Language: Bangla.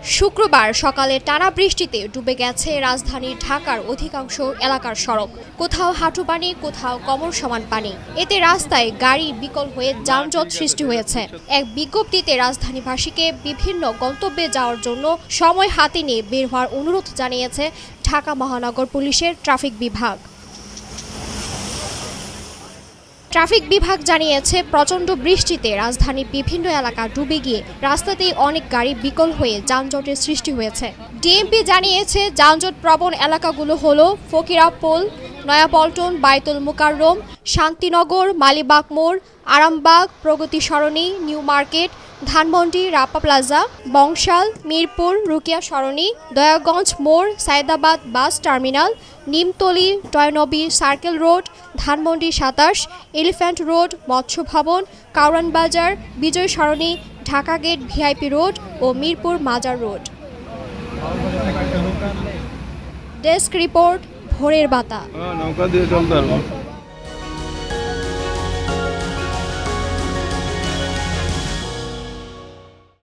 শুক্রবার সকালে টানা বৃষ্টিতে ডুবে গেছে রাজধানী ঢাকার অধিকাংশ এলাকার সড়ক। কোথাও হাঁটু পানি, কোথাও কোমর সমান পানি। এতে রাস্তায় গাড়ি বিকল হয়ে যানজট সৃষ্টি হয়েছে। এক বিজ্ঞপ্তিতে রাজধানীবাসীকে বিভিন্ন গন্তব্যে যাওয়ার জন্য সময় হাতে নিয়ে বের হওয়ার অনুরোধ জানিয়েছে ঢাকা মহানগর পুলিশের ট্রাফিক বিভাগ। ট্রাফিক বিভাগ জানিয়েছে, প্রচণ্ড বৃষ্টিতে রাজধানীর বিভিন্ন এলাকা ডুবে গিয়ে রাস্তাতেই অনেক গাড়ি বিকল হয়ে যানজটের সৃষ্টি হয়েছে। ডিএমপি জানিয়েছে, যানজট প্রবণ এলাকাগুলো হলো ফকিরাপুল, নয়াপল্টন, বায়তুল মোকাররম, শান্তিনগর, মালিবাগ মোড়, Arambagh, Pragati Sarani, New Market, Dhanmondi, Rapa Plaza, Bangshal, Mirpur, Rukiya Sarani, Dayaganj মোড়, Sayedabad bus terminal, Nimtali, Toynbee Circular Road, Dhanmondi ২৭, Elephant Road, Matsya Bhaban, Kawran Bazar, Bijoy Sarani, Dhaka Gate, VIP Road ও Mirpur Mazar Road. Desk report, ভোরের বাতা।